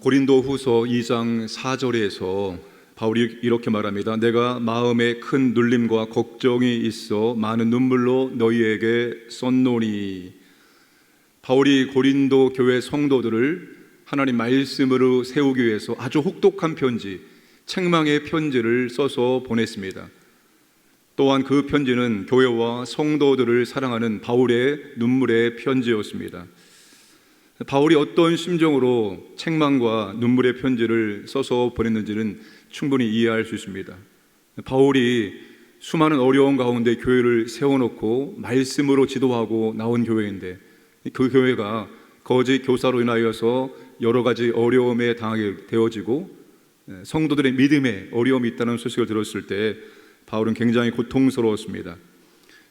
고린도 후서 2장 4절에서 바울이 이렇게 말합니다. 내가 마음에 큰 눌림과 걱정이 있어 많은 눈물로 너희에게 썼노니. 바울이 고린도 교회 성도들을 하나님 말씀으로 세우기 위해서 아주 혹독한 편지, 책망의 편지를 써서 보냈습니다. 또한 그 편지는 교회와 성도들을 사랑하는 바울의 눈물의 편지였습니다. 바울이 어떤 심정으로 책망과 눈물의 편지를 써서 보냈는지는 충분히 이해할 수 있습니다. 바울이 수많은 어려운 가운데 교회를 세워놓고 말씀으로 지도하고 나온 교회인데, 그 교회가 거짓 교사로 인하여서 여러 가지 어려움에 당하게 되어지고 성도들의 믿음에 어려움이 있다는 소식을 들었을 때 바울은 굉장히 고통스러웠습니다.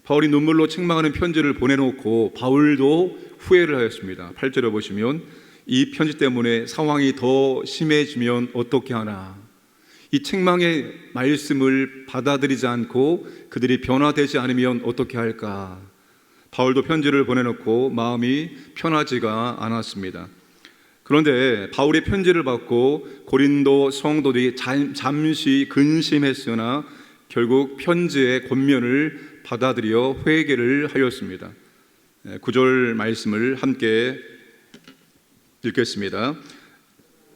바울이 눈물로 책망하는 편지를 보내놓고 바울도 후회를 하였습니다. 8절에 보시면 이 편지 때문에 상황이 더 심해지면 어떻게 하나, 이 책망의 말씀을 받아들이지 않고 그들이 변화되지 않으면 어떻게 할까. 바울도 편지를 보내놓고 마음이 편하지가 않았습니다. 그런데 바울의 편지를 받고 고린도 성도들이 잠시 근심했으나 결국 편지의 권면을 받아들여 회개를 하였습니다. 9절 말씀을 함께 읽겠습니다.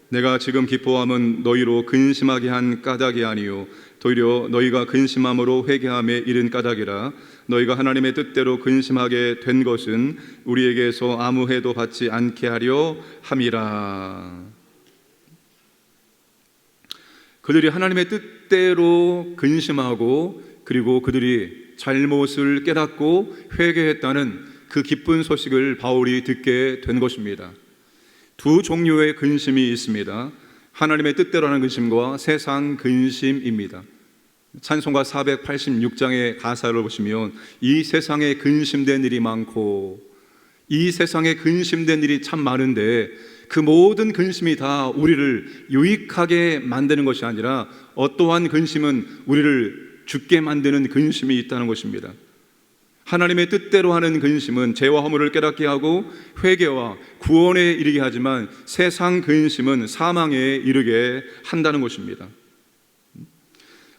내가 지금 기뻐함은 너희로 근심하게 한 까닭이 아니요 도리어 너희가 근심함으로 회개함에 이른 까닭이라. 너희가 하나님의 뜻대로 근심하게 된 것은 우리에게서 아무 해도 받지 않게 하려 함이라. 그들이 하나님의 뜻대로 근심하고 그리고 그들이 잘못을 깨닫고 회개했다는 그 기쁜 소식을 바울이 듣게 된 것입니다. 두 종류의 근심이 있습니다. 하나님의 뜻대로 하는 근심과 세상 근심입니다. 찬송가 486장의 가사를 보시면 이 세상에 근심된 일이 많고, 이 세상에 근심된 일이 참 많은데 그 모든 근심이 다 우리를 유익하게 만드는 것이 아니라 어떠한 근심은 우리를 죽게 만드는 근심이 있다는 것입니다. 하나님의 뜻대로 하는 근심은 죄와 허물을 깨닫게 하고 회개와 구원에 이르게 하지만 세상 근심은 사망에 이르게 한다는 것입니다.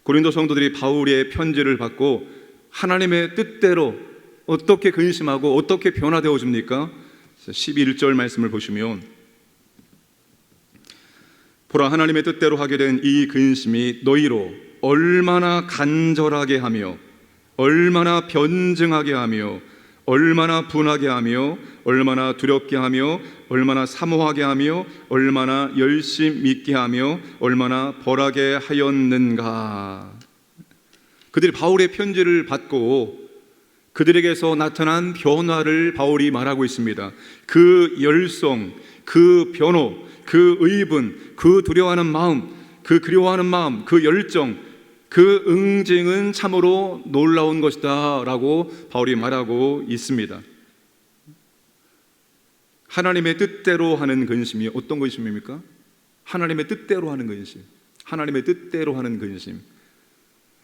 고린도 성도들이 바울의 편지를 받고 하나님의 뜻대로 어떻게 근심하고 어떻게 변화되어 줍니까? 11절 말씀을 보시면 보라, 하나님의 뜻대로 하게 된 이 근심이 너희로 얼마나 간절하게 하며 얼마나 변증하게 하며 얼마나 분하게 하며 얼마나 두렵게 하며 얼마나 사모하게 하며 얼마나 열심 믿게 하며 얼마나 벌하게 하였는가. 그들이 바울의 편지를 받고 그들에게서 나타난 변화를 바울이 말하고 있습니다. 그 열성, 그 변호, 그 의분, 그 두려워하는 마음, 그 그리워하는 마음, 그 열정, 그 응징은 참으로 놀라운 것이다 라고 바울이 말하고 있습니다. 하나님의 뜻대로 하는 근심이 어떤 근심입니까? 하나님의 뜻대로 하는 근심, 하나님의 뜻대로 하는 근심,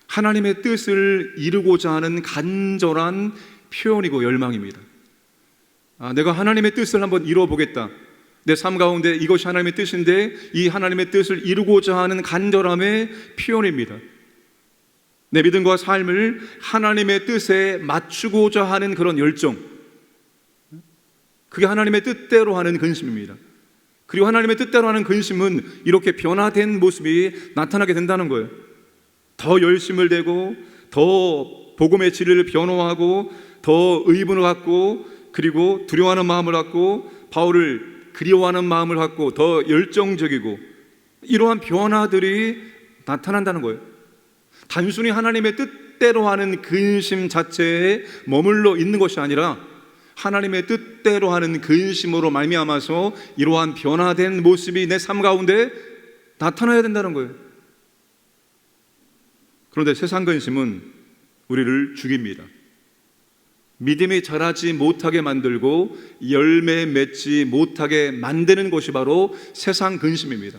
하나님의 뜻을 이루고자 하는 간절한 표현이고 열망입니다. 내가 하나님의 뜻을 한번 이루어보겠다, 내 삶 가운데 이것이 하나님의 뜻인데 이 하나님의 뜻을 이루고자 하는 간절함의 표현입니다. 내 믿음과 삶을 하나님의 뜻에 맞추고자 하는 그런 열정, 그게 하나님의 뜻대로 하는 근심입니다. 그리고 하나님의 뜻대로 하는 근심은 이렇게 변화된 모습이 나타나게 된다는 거예요. 더 열심을 내고 더 복음의 진리를 변호하고 더 의분을 갖고 그리고 두려워하는 마음을 갖고 바울을 그리워하는 마음을 갖고 더 열정적이고 이러한 변화들이 나타난다는 거예요. 단순히 하나님의 뜻대로 하는 근심 자체에 머물러 있는 것이 아니라 하나님의 뜻대로 하는 근심으로 말미암아서 이러한 변화된 모습이 내 삶 가운데 나타나야 된다는 거예요. 그런데 세상 근심은 우리를 죽입니다. 믿음이 자라지 못하게 만들고 열매 맺지 못하게 만드는 것이 바로 세상 근심입니다.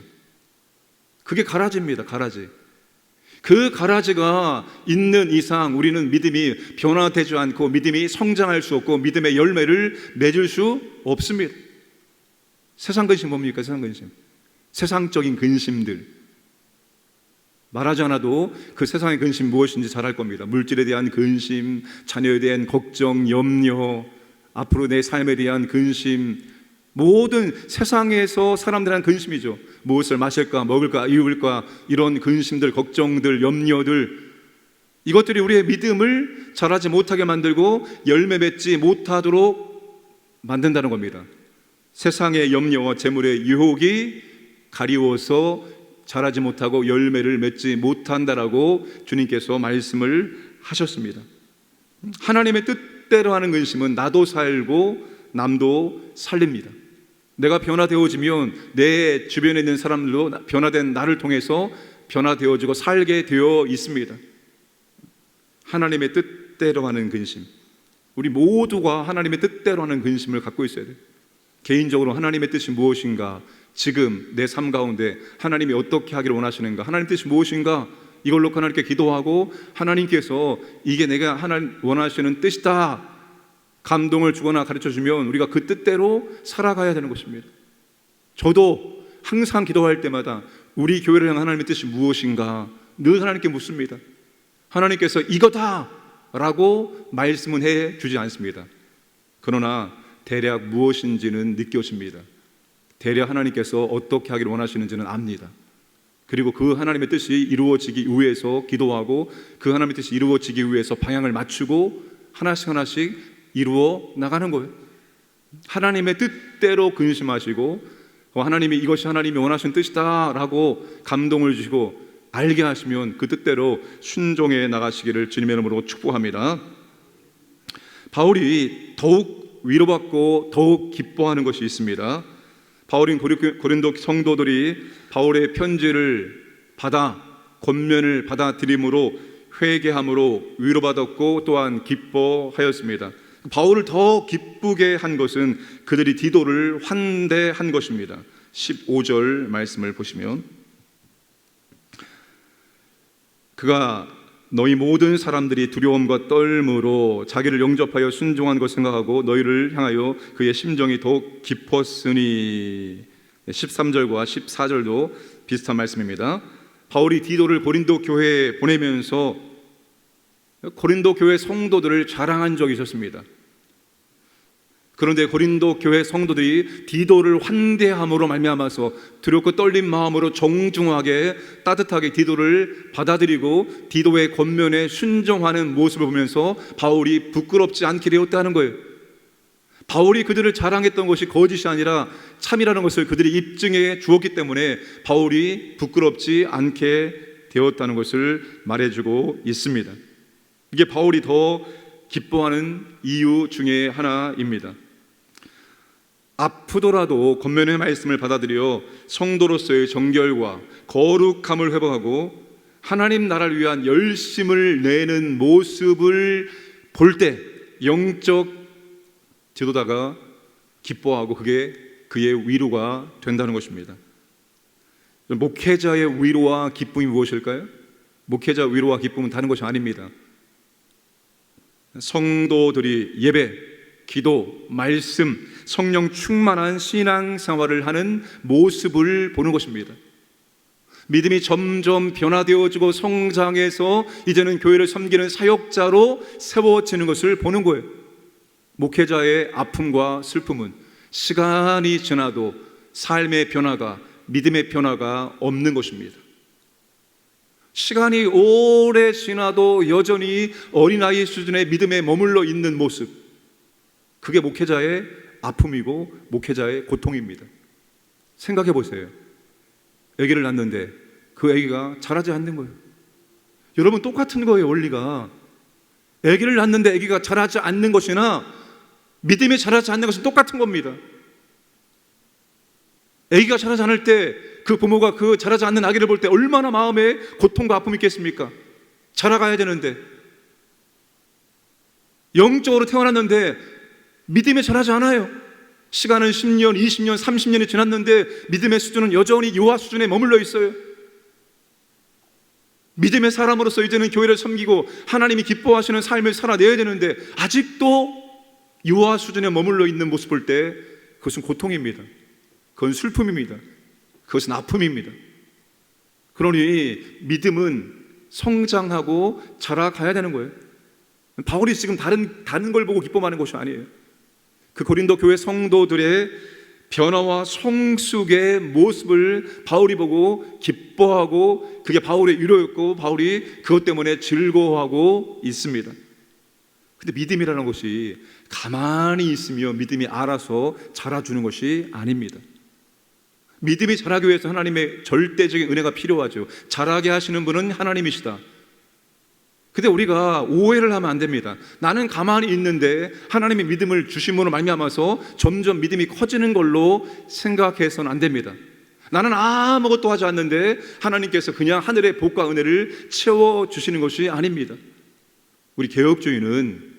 그게 가라지입니다. 가라지. 그 가라지가 있는 이상 우리는 믿음이 변화되지 않고 믿음이 성장할 수 없고 믿음의 열매를 맺을 수 없습니다. 세상 근심 뭡니까? 세상 근심. 세상적인 근심들, 말하지 않아도 그 세상의 근심 무엇인지 잘 알 겁니다. 물질에 대한 근심, 자녀에 대한 걱정, 염려, 앞으로 내 삶에 대한 근심, 모든 세상에서 사람들한 근심이죠. 무엇을 마실까, 먹을까, 입을까, 이런 근심들, 걱정들, 염려들, 이것들이 우리의 믿음을 자라지 못하게 만들고 열매 맺지 못하도록 만든다는 겁니다. 세상의 염려와 재물의 유혹이 가리워서 자라지 못하고 열매를 맺지 못한다라고 주님께서 말씀을 하셨습니다. 하나님의 뜻대로 하는 근심은 나도 살고 남도 살립니다. 내가 변화되어지면 내 주변에 있는 사람들도 변화된 나를 통해서 변화되어지고 살게 되어 있습니다. 하나님의 뜻대로 하는 근심, 우리 모두가 하나님의 뜻대로 하는 근심을 갖고 있어야 돼요. 개인적으로 하나님의 뜻이 무엇인가, 지금 내 삶 가운데 하나님이 어떻게 하기를 원하시는가, 하나님 뜻이 무엇인가, 이걸 놓고 하나님께 기도하고 하나님께서 이게 내가 하나님 원하시는 뜻이다 감동을 주거나 가르쳐주면 우리가 그 뜻대로 살아가야 되는 것입니다. 저도 항상 기도할 때마다 우리 교회를 향한 하나님의 뜻이 무엇인가 늘 하나님께 묻습니다. 하나님께서 이거다 라고 말씀은 해주지 않습니다. 그러나 대략 무엇인지는 느껴집니다. 대략 하나님께서 어떻게 하기를 원하시는지는 압니다. 그리고 그 하나님의 뜻이 이루어지기 위해서 기도하고 그 하나님의 뜻이 이루어지기 위해서 방향을 맞추고 하나씩 하나씩 이루어 나가는 거예요. 하나님의 뜻대로 근심하시고 하나님이 이것이 하나님이 원하시는 뜻이다 라고 감동을 주시고 알게 하시면 그 뜻대로 순종해 나가시기를 주님의 이름으로 축복합니다. 바울이 더욱 위로받고 더욱 기뻐하는 것이 있습니다. 바울인 고린도 성도들이 바울의 편지를 받아 권면을 받아들임으로 회개함으로 위로받았고 또한 기뻐하였습니다. 바울을 더 기쁘게 한 것은 그들이 디도를 환대한 것입니다. 15절 말씀을 보시면 그가 너희 모든 사람들이 두려움과 떨므로 자기를 영접하여 순종한 것 생각하고 너희를 향하여 그의 심정이 더욱 깊었으니 13절과 14절도 비슷한 말씀입니다. 바울이 디도를 고린도 교회에 보내면서 고린도 교회 성도들을 자랑한 적이 있었습니다. 그런데 고린도 교회 성도들이 디도를 환대함으로 말미암아서 두렵고 떨린 마음으로 정중하게 따뜻하게 디도를 받아들이고 디도의 권면에 순종하는 모습을 보면서 바울이 부끄럽지 않게 되었다는 거예요. 바울이 그들을 자랑했던 것이 거짓이 아니라 참이라는 것을 그들이 입증해 주었기 때문에 바울이 부끄럽지 않게 되었다는 것을 말해주고 있습니다. 이게 바울이 더 기뻐하는 이유 중에 하나입니다. 아프더라도 권면의 말씀을 받아들여 성도로서의 정결과 거룩함을 회복하고 하나님 나라를 위한 열심을 내는 모습을 볼 때 영적 지도자가 기뻐하고 그게 그의 위로가 된다는 것입니다. 목회자의 위로와 기쁨이 무엇일까요? 목회자 위로와 기쁨은 다른 것이 아닙니다. 성도들이 예배, 기도, 말씀, 성령 충만한 신앙생활을 하는 모습을 보는 것입니다. 믿음이 점점 변화되어지고 성장해서 이제는 교회를 섬기는 사역자로 세워지는 것을 보는 거예요. 목회자의 아픔과 슬픔은 시간이 지나도 삶의 변화가, 믿음의 변화가 없는 것입니다. 시간이 오래 지나도 여전히 어린아이 수준의 믿음에 머물러 있는 모습, 그게 목회자의 아픔이고 목회자의 고통입니다. 생각해 보세요. 아기를 낳는데 그 아기가 자라지 않는 거예요. 여러분 똑같은 거예요. 원리가 아기를 낳는데 아기가 자라지 않는 것이나 믿음이 자라지 않는 것은 똑같은 겁니다. 아기가 자라지 않을 때 그 부모가 그 자라지 않는 아기를 볼 때 얼마나 마음에 고통과 아픔이 있겠습니까? 자라가야 되는데, 영적으로 태어났는데 믿음이 자라지 않아요. 시간은 10년, 20년, 30년이 지났는데 믿음의 수준은 여전히 유아 수준에 머물러 있어요. 믿음의 사람으로서 이제는 교회를 섬기고 하나님이 기뻐하시는 삶을 살아내야 되는데 아직도 유아 수준에 머물러 있는 모습 볼 때 그것은 고통입니다. 그건 슬픔입니다. 그것은 아픔입니다. 그러니 믿음은 성장하고 자라가야 되는 거예요. 바울이 지금 다른 걸 보고 기뻐하는 것이 아니에요. 그 고린도 교회 성도들의 변화와 성숙의 모습을 바울이 보고 기뻐하고 그게 바울의 위로였고 바울이 그것 때문에 즐거워하고 있습니다. 근데 믿음이라는 것이 가만히 있으며 믿음이 알아서 자라주는 것이 아닙니다. 믿음이 자라기 위해서 하나님의 절대적인 은혜가 필요하죠. 자라게 하시는 분은 하나님이시다. 근데 우리가 오해를 하면 안 됩니다. 나는 가만히 있는데 하나님의 믿음을 주심으로 말미암아서 점점 믿음이 커지는 걸로 생각해서는 안 됩니다. 나는 아무것도 하지 않는데 하나님께서 그냥 하늘의 복과 은혜를 채워주시는 것이 아닙니다. 우리 개혁주의는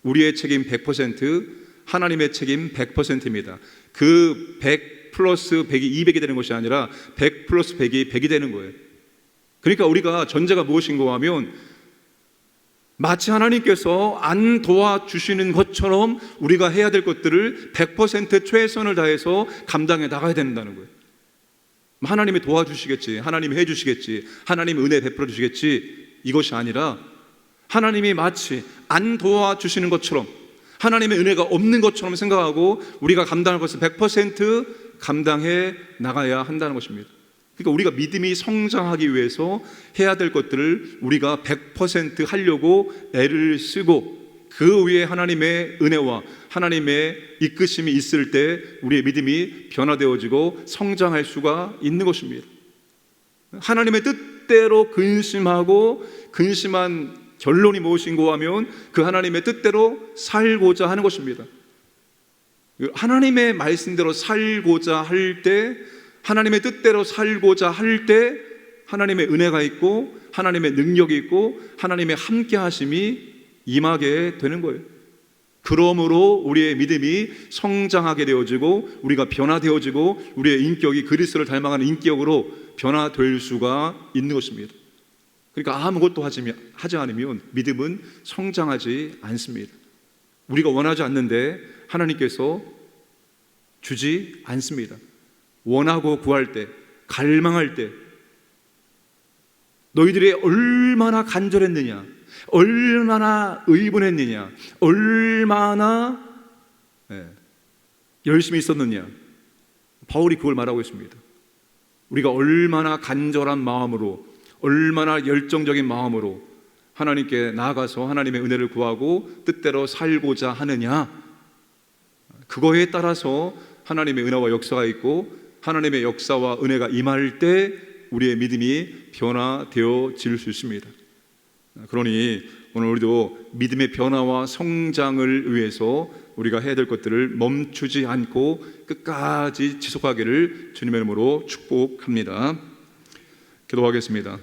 우리의 책임 100%, 하나님의 책임 100%입니다. 그 100 플러스 100이 200이 되는 것이 아니라 100 플러스 100이 100이 되는 거예요. 그러니까 우리가 전제가 무엇인가 하면 마치 하나님께서 안 도와주시는 것처럼 우리가 해야 될 것들을 100% 최선을 다해서 감당해 나가야 된다는 거예요. 하나님이 도와주시겠지, 하나님이 해주시겠지, 하나님이 은혜 베풀어 주시겠지, 이것이 아니라 하나님이 마치 안 도와주시는 것처럼, 하나님의 은혜가 없는 것처럼 생각하고 우리가 감당할 것을 100% 감당해 나가야 한다는 것입니다. 그러니까 우리가 믿음이 성장하기 위해서 해야 될 것들을 우리가 100% 하려고 애를 쓰고 그 위에 하나님의 은혜와 하나님의 이끄심이 있을 때 우리의 믿음이 변화되어지고 성장할 수가 있는 것입니다. 하나님의 뜻대로 근심하고 근심한 결론이 무엇인가 하면 그 하나님의 뜻대로 살고자 하는 것입니다. 하나님의 말씀대로 살고자 할 때, 하나님의 뜻대로 살고자 할 때 하나님의 은혜가 있고 하나님의 능력이 있고 하나님의 함께 하심이 임하게 되는 거예요. 그러므로 우리의 믿음이 성장하게 되어지고 우리가 변화되어지고 우리의 인격이 그리스도를 닮아가는 인격으로 변화될 수가 있는 것입니다. 그러니까 아무것도 하지 않으면 믿음은 성장하지 않습니다. 우리가 원하지 않는데 하나님께서 주지 않습니다. 원하고 구할 때, 갈망할 때 너희들이 얼마나 간절했느냐, 얼마나 의분했느냐, 얼마나 열심히 있었느냐, 바울이 그걸 말하고 있습니다. 우리가 얼마나 간절한 마음으로, 얼마나 열정적인 마음으로 하나님께 나아가서 하나님의 은혜를 구하고 뜻대로 살고자 하느냐, 그거에 따라서 하나님의 은혜와 역사가 있고 하나님의 역사와 은혜가 임할 때 우리의 믿음이 변화되어질 수 있습니다. 그러니 오늘 우리도 믿음의 변화와 성장을 위해서 우리가 해야 될 것들을 멈추지 않고 끝까지 지속하기를 주님의 이름으로 축복합니다. 기도하겠습니다.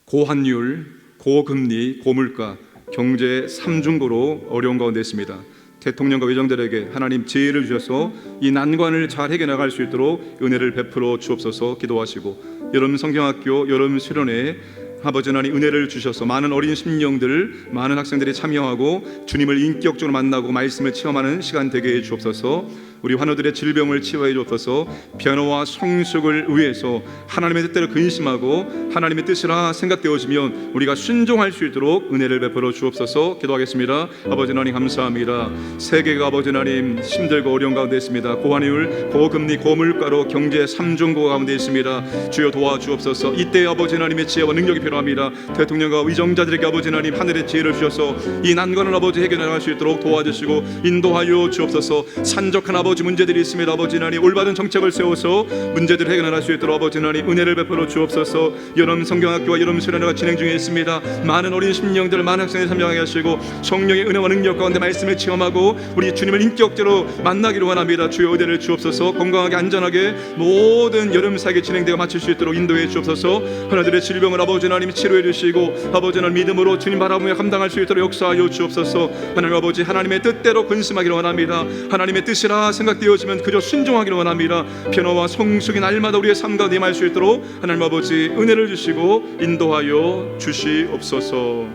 고환율, 고금리, 고물가, 경제 삼중고로 어려운 가운데 있습니다. 대통령과 의정들에게 하나님 지혜를 주셔서 이 난관을 잘 해결나갈 수 있도록 은혜를 베풀어 주옵소서 기도하시고, 여름 성경학교 여름 수련회에 아버지 하나님 은혜를 주셔서 많은 어린 심령들, 많은 학생들이 참여하고 주님을 인격적으로 만나고 말씀을 체험하는 시간 되게 해 주옵소서. 우리 환우들의 질병을 치유해 주옵소서. 변화와 성숙을 위해서 하나님의 뜻대로 근심하고 하나님의 뜻이라 생각되어지면 우리가 순종할 수 있도록 은혜를 베풀어 주옵소서 기도하겠습니다. 아버지 하나님 감사합니다. 세계가 아버지 하나님 힘들고 어려운 가운데 있습니다. 고환율, 고금리, 고물가로 경제 삼중고 가운데 있습니다. 주여 도와주옵소서. 이때 아버지 하나님의 지혜와 능력이 필요합니다. 대통령과 의정자들에게 아버지 하나님 하늘의 지혜를 주셔서 이 난관을 아버지 해결해 나갈 수 있도록 도와주시고 인도하여 주옵소서. 산적한 아버지 문제들이 있습니다. 아버지 하나님 올바른 정책을 세워서 문제들을 해결할 수 있도록 아버지 하나님 은혜를 베풀어 주옵소서. 여름 성경학교와 여름 수련회가 진행 중에 있습니다. 많은 어린 심령들, 많은 학생들이 참여하게 하시고 성령의 은혜와 능력 가운데 말씀을 체험하고 우리 주님을 인격적으로 만나기를 원합니다. 주여 은혜를 주옵소서. 건강하게 안전하게 모든 여름 사역이 진행되어 마칠 수 있도록 인도해 주옵소서. 하나님의 질병을 아버지 하나님이 치료해 주시고 아버지 하나님 믿음으로 주님 바라보며 감당할 수 있도록 역사하여 주옵소서. 하나님 아버지 하나님의 뜻대로 근심하기를 원합니다. 하나님의 뜻이라 생각되어지면 그저 순종하기를 원합니다. 변화와 성숙이 날마다 우리의 삶 가운데 임할 수 있도록 하나님 아버지 은혜를 주시고 인도하여 주시옵소서.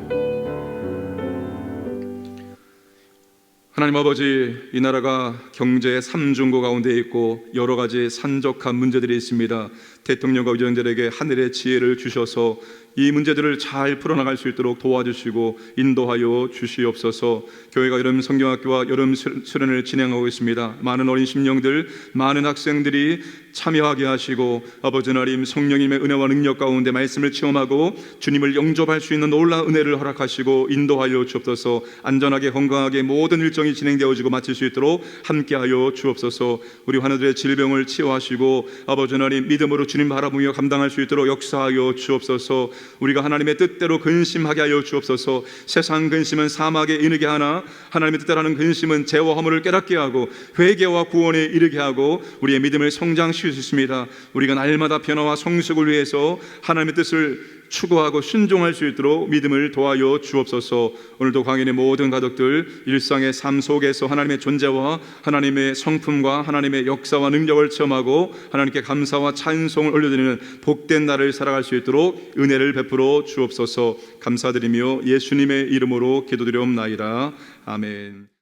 하나님 아버지, 이 나라가 경제 삼중고 가운데 있고 여러 가지 산적한 문제들이 있습니다. 대통령과 의원들에게 하늘의 지혜를 주셔서 이 문제들을 잘 풀어나갈 수 있도록 도와주시고 인도하여 주시옵소서. 교회가 여름 성경학교와 여름 수련을 진행하고 있습니다. 많은 어린 심령들, 많은 학생들이 참여하게 하시고 아버지 하나님, 성령님의 은혜와 능력 가운데 말씀을 체험하고 주님을 영접할 수 있는 놀라운 은혜를 허락하시고 인도하여 주옵소서. 안전하게 건강하게 모든 일정이 진행되어지고 마칠 수 있도록 함께하여 주옵소서. 우리 환우들의 질병을 치유하시고 아버지 하나님, 믿음으로 주님 바라보며 감당할 수 있도록 역사하여 주옵소서. 우리가 하나님의 뜻대로 근심하게 하여 주옵소서. 세상 근심은 사막에 이르게 하나 하나님의 뜻대로 하는 근심은 죄와 허물을 깨닫게 하고 회개와 구원에 이르게 하고 우리의 믿음을 성장시킬 수 있습니다. 우리가 날마다 변화와 성숙을 위해서 하나님의 뜻을 추구하고 순종할 수 있도록 믿음을 도와여 주옵소서. 오늘도 광인의 모든 가족들 일상의 삶 속에서 하나님의 존재와 하나님의 성품과 하나님의 역사와 능력을 체험하고 하나님께 감사와 찬송을 올려드리는 복된 날을 살아갈 수 있도록 은혜를 베풀어 주옵소서. 감사드리며 예수님의 이름으로 기도드리옵나이다. 아멘.